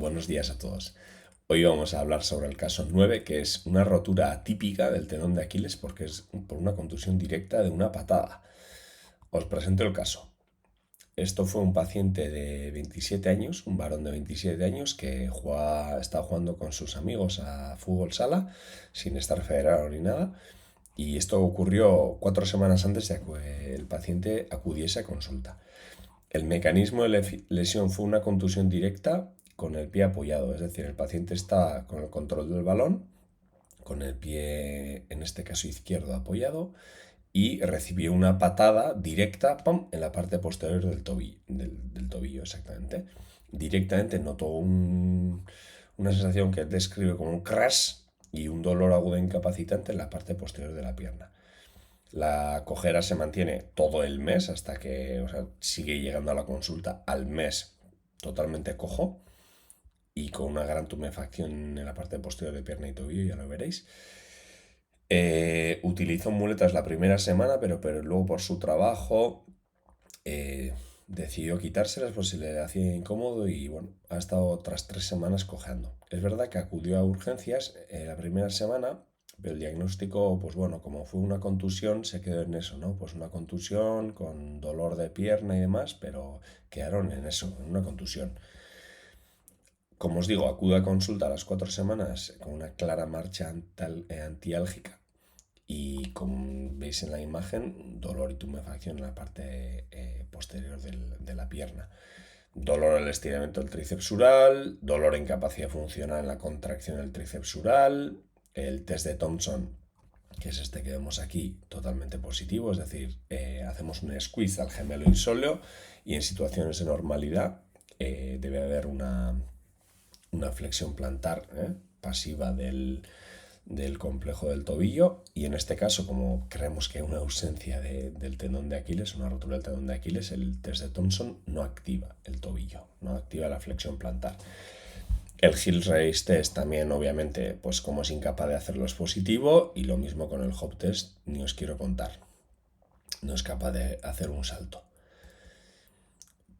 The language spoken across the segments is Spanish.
Buenos días a todos. Hoy vamos a hablar sobre el caso 9, que es una rotura atípica del tendón de Aquiles porque es por una contusión directa de una patada. Os presento el caso. Esto fue un paciente de 27 años, un varón de 27 años que estaba jugando con sus amigos a fútbol sala sin estar federado ni nada. Y esto ocurrió 4 semanas antes de que el paciente acudiese a consulta. El mecanismo de lesión fue una contusión directa con el pie apoyado, es decir, el paciente está con el control del balón, con el pie, en este caso izquierdo, apoyado, y recibió una patada directa, ¡pum!, en la parte posterior del tobillo, exactamente. Directamente notó una sensación que describe como un crash y un dolor agudo e incapacitante en la parte posterior de la pierna. La cojera se mantiene todo el mes hasta que, o sea, sigue llegando a la consulta al mes totalmente cojo y con una gran tumefacción en la parte posterior de pierna y tobillo, ya lo veréis. Utilizó muletas la primera semana, pero luego por su trabajo decidió quitárselas pues se le hacía incómodo y bueno, ha estado otras 3 semanas cojeando. Es verdad que acudió a urgencias la primera semana, pero el diagnóstico, pues bueno, como fue una contusión, se quedó en eso, ¿no? Pues una contusión con dolor de pierna y demás, pero quedaron en eso, en una contusión. Como os digo, acudo a consulta a las 4 semanas con una clara marcha antiálgica y como veis en la imagen, dolor y tumefacción en la parte posterior de la pierna. Dolor al estiramiento del tríceps sural, dolor e incapacidad funcional en la contracción del tríceps sural, el test de Thompson, que es este que vemos aquí, totalmente positivo, es decir, hacemos un squeeze al gemelo insóleo y en situaciones de normalidad debe haber una flexión plantar pasiva del complejo del tobillo y en este caso, como creemos que hay una ausencia del tendón de Aquiles, una rotura del tendón de Aquiles, el test de Thompson no activa el tobillo, no activa la flexión plantar. El heel raise test también, obviamente, pues como es incapaz de hacerlo, es positivo, y lo mismo con el hop test, ni os quiero contar, no es capaz de hacer un salto.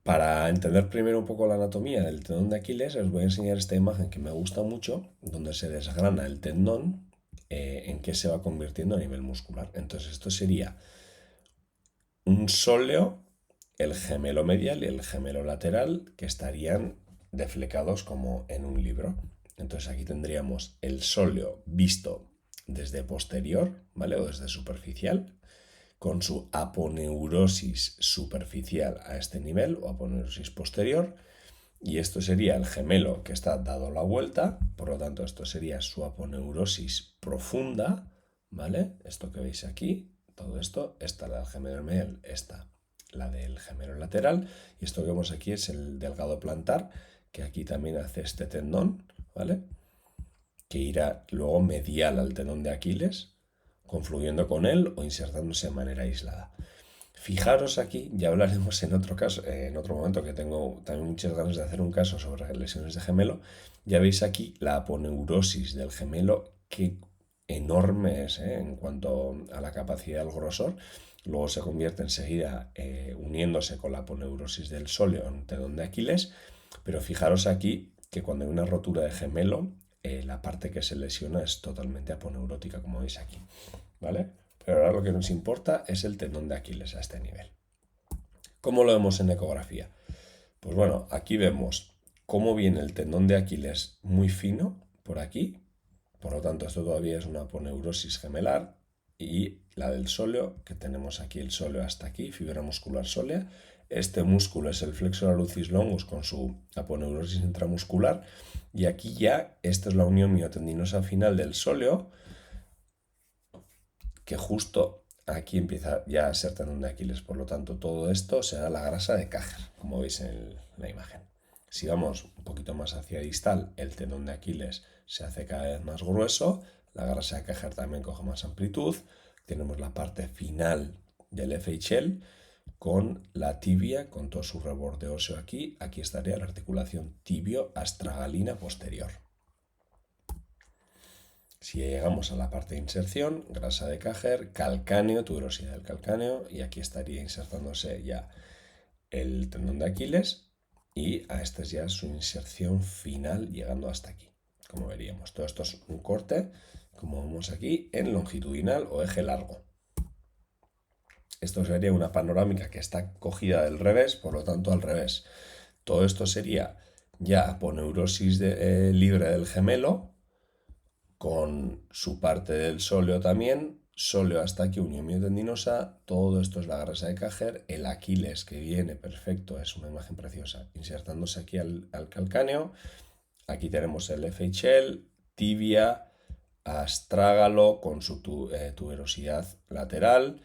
Para entender primero un poco la anatomía del tendón de Aquiles, os voy a enseñar esta imagen que me gusta mucho, donde se desgrana el tendón en qué se va convirtiendo a nivel muscular. Entonces esto sería un sóleo, el gemelo medial y el gemelo lateral, que estarían deflecados como en un libro. Entonces aquí tendríamos el sóleo visto desde posterior, ¿vale? O desde superficial, con su aponeurosis superficial a este nivel o aponeurosis posterior, y esto sería el gemelo que está dado la vuelta, por lo tanto esto sería su aponeurosis profunda, ¿vale? Esto que veis aquí, todo esto, esta la del gemelo medial, esta la del gemelo lateral, y esto que vemos aquí es el delgado plantar, que aquí también hace este tendón, ¿vale? Que irá luego medial al tendón de Aquiles, confluyendo con él o insertándose de manera aislada. Fijaros aquí, ya hablaremos en otro caso, en otro momento, que tengo también muchas ganas de hacer un caso sobre lesiones de gemelo. Ya veis aquí la aponeurosis del gemelo, que enorme es en cuanto a la capacidad del grosor. Luego se convierte enseguida uniéndose con la aponeurosis del sóleo en tendón de Aquiles. Pero fijaros aquí que cuando hay una rotura de gemelo, la parte que se lesiona es totalmente aponeurótica, como veis aquí, ¿vale? Pero ahora lo que nos importa es el tendón de Aquiles a este nivel. ¿Cómo lo vemos en ecografía? Pues bueno, aquí vemos cómo viene el tendón de Aquiles muy fino por aquí, por lo tanto esto todavía es una aponeurosis gemelar, y la del sóleo, que tenemos aquí el sóleo hasta aquí, fibra muscular sólea. Este músculo es el flexor hallucis longus con su aponeurosis intramuscular, y aquí ya esta es la unión miotendinosa final del sóleo, que justo aquí empieza ya a ser tendón de Aquiles. Por lo tanto, todo esto será la grasa de Cajer, como veis en la imagen. Si vamos un poquito más hacia distal, el tendón de Aquiles se hace cada vez más grueso, la grasa de Cajer también coge más amplitud, tenemos la parte final del FHL con la tibia, con todo su reborde óseo aquí. Aquí estaría la articulación tibio-astragalina posterior. Si llegamos a la parte de inserción, grasa de Cajer, calcáneo, tuberosidad del calcáneo, y aquí estaría insertándose ya el tendón de Aquiles. y a esta es ya su inserción final llegando hasta aquí, como veríamos. Todo esto es un corte, como vemos aquí, en longitudinal o eje largo. Esto sería una panorámica que está cogida del revés, por lo tanto al revés. Todo esto sería ya aponeurosis libre del gemelo, con su parte del sóleo también, sóleo hasta aquí, unión miotendinosa, todo esto es la grasa de Cajer, el Aquiles que viene perfecto, es una imagen preciosa, insertándose aquí al calcáneo, aquí tenemos el FHL, tibia, astrágalo con su tuberosidad lateral,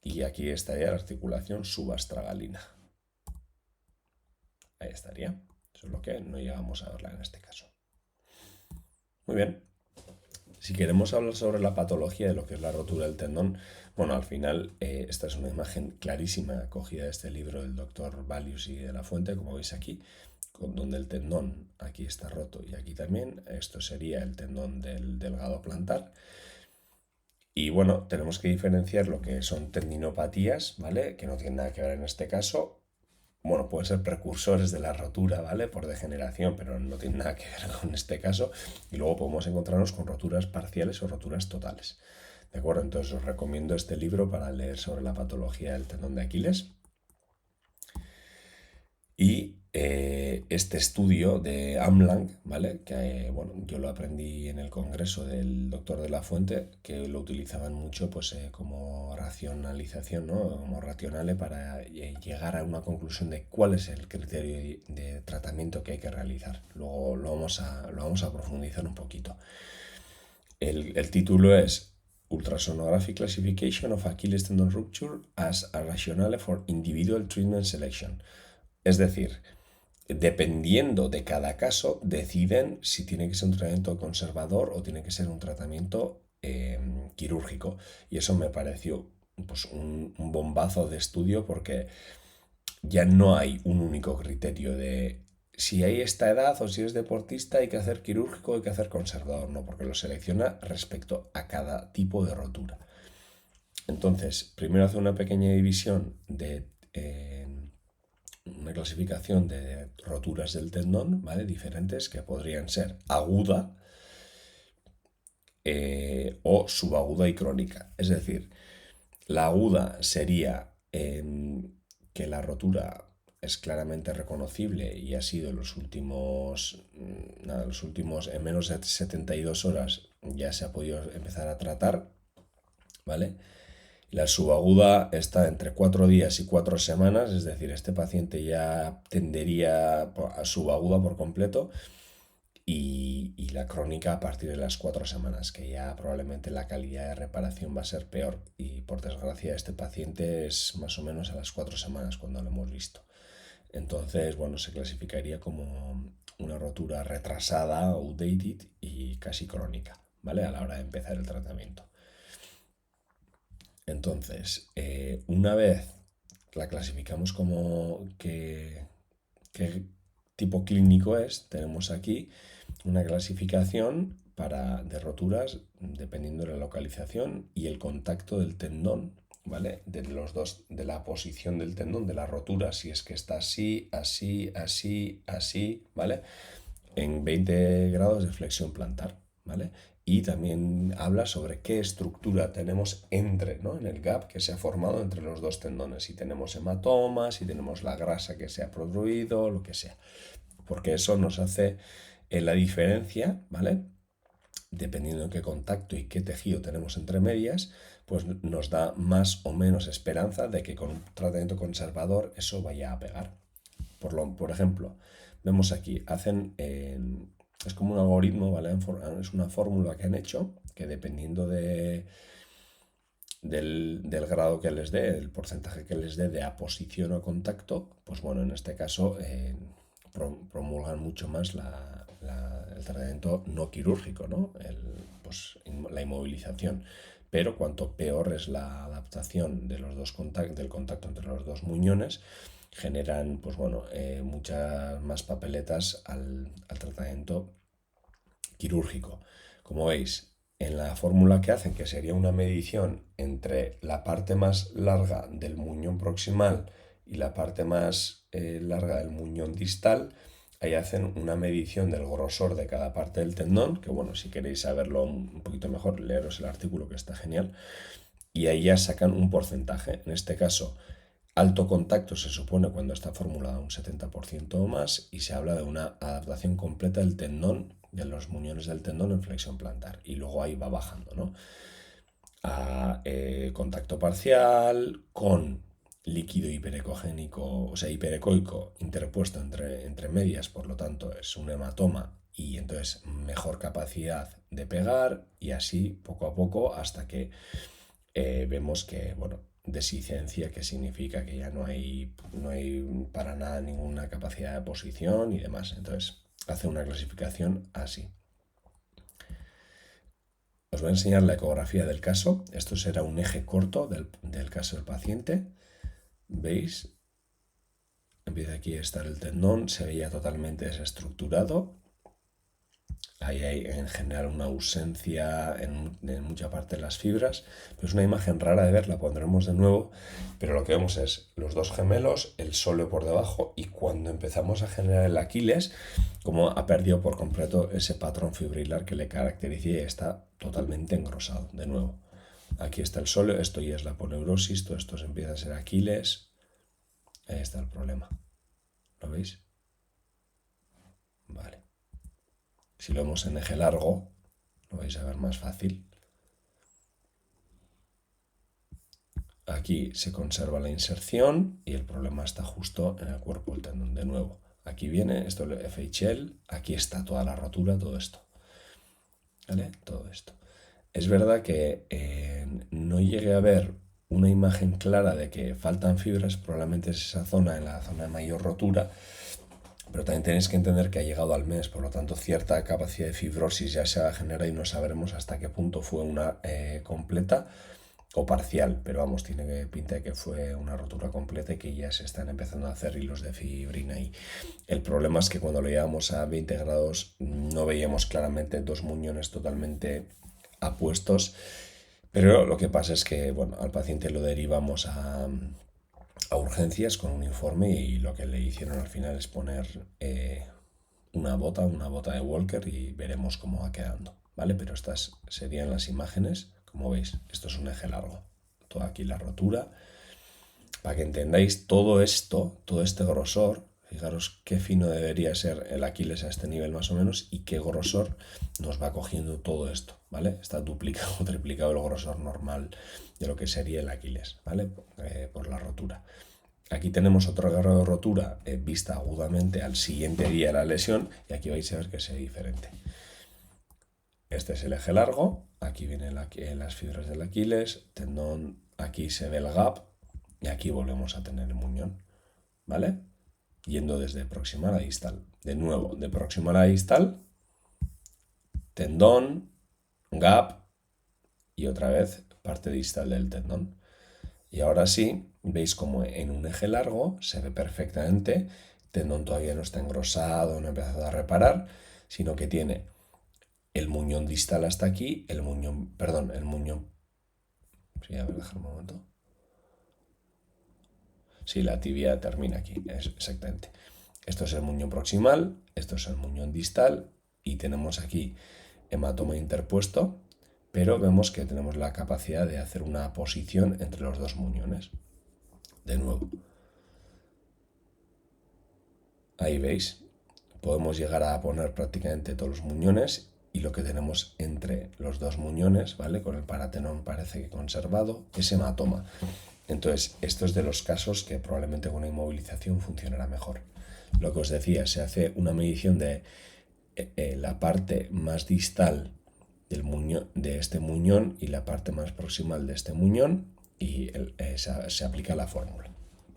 y aquí estaría la articulación subastragalina. Ahí estaría. Eso es lo que no llegamos a verla en este caso. Muy bien. Si queremos hablar sobre la patología de lo que es la rotura del tendón, bueno, al final esta es una imagen clarísima cogida de este libro del doctor Valius y de la Fuente, como veis aquí, donde el tendón aquí está roto y aquí también. Esto sería el tendón del delgado plantar. Y bueno, tenemos que diferenciar lo que son tendinopatías, ¿vale? Que no tienen nada que ver en este caso. Bueno, pueden ser precursores de la rotura, ¿vale? Por degeneración, pero no tienen nada que ver con este caso. Y luego podemos encontrarnos con roturas parciales o roturas totales. ¿De acuerdo? Entonces os recomiendo este libro para leer sobre la patología del tendón de Aquiles. Y este estudio de Amlang, ¿vale? Que bueno, yo lo aprendí en el congreso del doctor de la Fuente, que lo utilizaban mucho pues, como racionalización, ¿no? Como racionale para llegar a una conclusión de cuál es el criterio de tratamiento que hay que realizar. Luego lo vamos a profundizar un poquito. El título es Ultrasonographic Classification of Achilles Tendon Rupture as a Rationale for Individual Treatment Selection. Es decir, dependiendo de cada caso, deciden si tiene que ser un tratamiento conservador o tiene que ser un tratamiento quirúrgico. Y eso me pareció pues, un bombazo de estudio porque ya no hay un único criterio de si hay esta edad o si es deportista hay que hacer quirúrgico o hay que hacer conservador. No, porque lo selecciona respecto a cada tipo de rotura. Entonces, primero hace una pequeña división de una clasificación de roturas del tendón, ¿vale? Diferentes que podrían ser aguda o subaguda y crónica. Es decir, la aguda sería que la rotura es claramente reconocible y ha sido en los últimos, en menos de 72 horas ya se ha podido empezar a tratar, ¿vale? La subaguda está entre 4 días y 4 semanas, es decir, este paciente ya tendería a subaguda por completo y la crónica a partir de las 4 semanas, que ya probablemente la calidad de reparación va a ser peor y por desgracia este paciente es más o menos a las 4 semanas cuando lo hemos visto. Entonces, bueno, se clasificaría como una rotura retrasada, outdated y casi crónica, ¿vale? A la hora de empezar el tratamiento. Entonces, una vez la clasificamos como qué tipo clínico es, tenemos aquí una clasificación de roturas dependiendo de la localización y el contacto del tendón, ¿vale? De los dos, de la posición del tendón, de la rotura, si es que está así, así, así, así, ¿vale? En 20 grados de flexión plantar, ¿vale? Y también habla sobre qué estructura tenemos ¿no? En el gap que se ha formado entre los dos tendones, si tenemos hematomas, si tenemos la grasa que se ha producido, lo que sea, porque eso nos hace la diferencia, ¿vale? Dependiendo de qué contacto y qué tejido tenemos entre medias, pues nos da más o menos esperanza de que con un tratamiento conservador eso vaya a pegar. Por ejemplo, vemos aquí, es como un algoritmo, ¿vale? Es una fórmula que han hecho que dependiendo del grado que les dé, el porcentaje que les dé de aposición o contacto, pues bueno, en este caso promulgan mucho más el tratamiento no quirúrgico, ¿no? Pues, la inmovilización. Pero cuanto peor es la adaptación de los dos del contacto entre los dos muñones, generan pues bueno, muchas más papeletas al tratamiento quirúrgico. Como veis, en la fórmula que hacen, que sería una medición entre la parte más larga del muñón proximal y la parte más larga del muñón distal, ahí hacen una medición del grosor de cada parte del tendón, que bueno, si queréis saberlo un poquito mejor, leeros el artículo que está genial, y ahí ya sacan un porcentaje. En este caso, alto contacto se supone cuando está formulada un 70% o más, y se habla de una adaptación completa del tendón, de los muñones del tendón en flexión plantar, y luego ahí va bajando, ¿no? A contacto parcial con líquido hiperecogénico, o sea, hiperecoico interpuesto entre medias, por lo tanto es un hematoma y entonces mejor capacidad de pegar, y así poco a poco hasta que vemos que, bueno, desicencia, que significa que ya no hay para nada ninguna capacidad de posición y demás. Entonces hace una clasificación así. Os voy a enseñar la ecografía del caso. Esto será un eje corto del caso del paciente. ¿Veis? Empieza aquí a estar el tendón, se veía totalmente desestructurado. Ahí hay en general una ausencia en mucha parte de las fibras, pero es una imagen rara de ver, la pondremos de nuevo, pero lo que vemos es los dos gemelos, el sóleo por debajo, y cuando empezamos a generar el Aquiles, como ha perdido por completo ese patrón fibrilar que le caracteriza y está totalmente engrosado. De nuevo, aquí está el sóleo, esto ya es la poneurosis, todo esto se empieza a ser Aquiles, ahí está el problema. ¿Lo veis? Vale. Si lo vemos en eje largo, lo vais a ver más fácil. Aquí se conserva la inserción y el problema está justo en el cuerpo del tendón. De nuevo, aquí viene esto, el FHL, aquí está toda la rotura, todo esto. ¿Vale? Todo esto. Es verdad que no llegué a ver una imagen clara de que faltan fibras, probablemente es esa zona, en la zona de mayor rotura, pero también tenéis que entender que ha llegado al mes, por lo tanto cierta capacidad de fibrosis ya se va a generar y no sabremos hasta qué punto fue una completa o parcial, pero vamos, tiene pinta de que fue una rotura completa y que ya se están empezando a hacer hilos de fibrina ahí. El problema es que cuando lo llevamos a 20 grados no veíamos claramente dos muñones totalmente apuestos, pero lo que pasa es que, bueno, al paciente lo derivamos a urgencias con un informe y lo que le hicieron al final es poner una bota de Walker, y veremos cómo va quedando, ¿vale? Pero estas serían las imágenes. Como veis, esto es un eje largo, toda aquí la rotura, para que entendáis todo esto, todo este grosor. Fijaros qué fino debería ser el Aquiles a este nivel más o menos y qué grosor nos va cogiendo todo esto, ¿vale? Está duplicado o triplicado el grosor normal de lo que sería el Aquiles, ¿vale? Por la rotura. Aquí tenemos otro grado de rotura vista agudamente al siguiente día de la lesión, y aquí vais a ver que es diferente. Este es el eje largo, aquí vienen las fibras del Aquiles, tendón, aquí se ve el gap y aquí volvemos a tener el muñón, ¿vale? Yendo desde proximal a distal. De nuevo, de proximal a distal, tendón, gap y otra vez parte distal del tendón. Y ahora sí, veis como en un eje largo se ve perfectamente, el tendón todavía no está engrosado, no ha empezado a reparar, sino que tiene el muñón distal hasta aquí, el muñón, sí, a ver, dejar un momento. Sí, la tibia termina aquí, exactamente. Esto es el muñón proximal, esto es el muñón distal, y tenemos aquí hematoma interpuesto, pero vemos que tenemos la capacidad de hacer una posición entre los dos muñones. De nuevo, ahí veis, podemos llegar a poner prácticamente todos los muñones, y lo que tenemos entre los dos muñones, ¿vale? Con el paratenón parece que conservado, es hematoma. Entonces, esto es de los casos que probablemente con una inmovilización funcionará mejor. Lo que os decía, se hace una medición de la parte más distal del muñón, de este muñón, y la parte más proximal de este muñón, y se aplica la fórmula,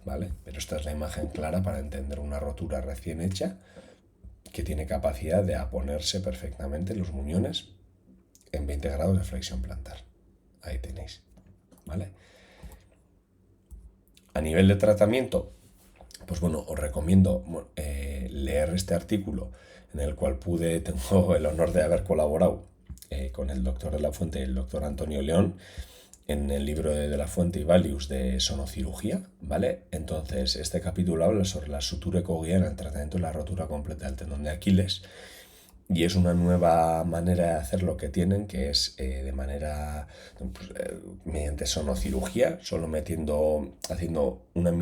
¿vale? Pero esta es la imagen clara para entender una rotura recién hecha que tiene capacidad de aponerse perfectamente los muñones en 20 grados de flexión plantar. Ahí tenéis, ¿vale? A nivel de tratamiento, pues bueno, os recomiendo leer este artículo en el cual tengo el honor de haber colaborado con el doctor de la Fuente y el doctor Antonio León, en el libro de la Fuente y Valius de sonocirugía, ¿vale? Entonces, este capítulo habla sobre la sutura ecoguiana, el tratamiento de la rotura completa del tendón de Aquiles, y es una nueva manera de hacer lo que tienen, que es de manera, pues, mediante sonocirugía, solo haciendo una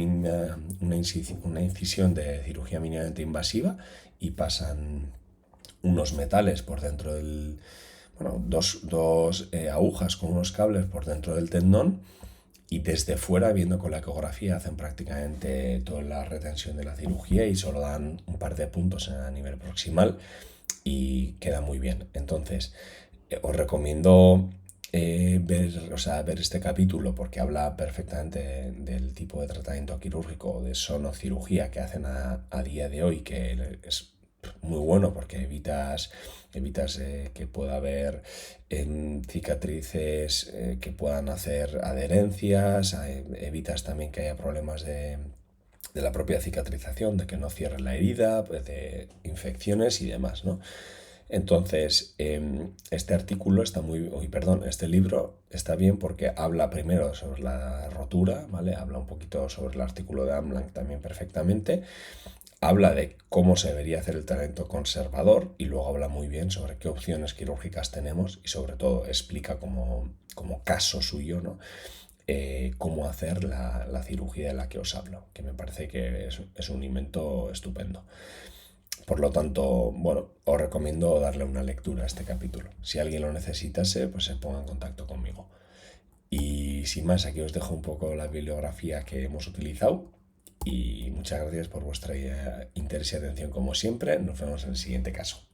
incisión de cirugía mínimamente invasiva, y pasan unos metales por dentro del, bueno, dos agujas con unos cables por dentro del tendón, y desde fuera, viendo con la ecografía, hacen prácticamente toda la retención de la cirugía y solo dan un par de puntos a nivel proximal y queda muy bien. Entonces, os recomiendo ver este capítulo, porque habla perfectamente del tipo de tratamiento quirúrgico de sonocirugía que hacen a día de hoy, que es muy bueno porque evitas que pueda haber cicatrices que puedan hacer adherencias, evitas también que haya problemas de la propia cicatrización, de que no cierre la herida, pues de infecciones y demás, ¿no? Entonces, este libro está bien porque habla primero sobre la rotura, ¿vale? Habla un poquito sobre el artículo de Amlang también perfectamente. Habla de cómo se debería hacer el tratamiento conservador, y luego habla muy bien sobre qué opciones quirúrgicas tenemos, y sobre todo explica como caso suyo, ¿no? Cómo hacer la cirugía de la que os hablo, que me parece que es un invento estupendo. Por lo tanto, bueno, os recomiendo darle una lectura a este capítulo. Si alguien lo necesitase, pues se ponga en contacto conmigo. Y sin más, aquí os dejo un poco la bibliografía que hemos utilizado. Y muchas gracias por vuestra interés y atención como siempre. Nos vemos en el siguiente caso.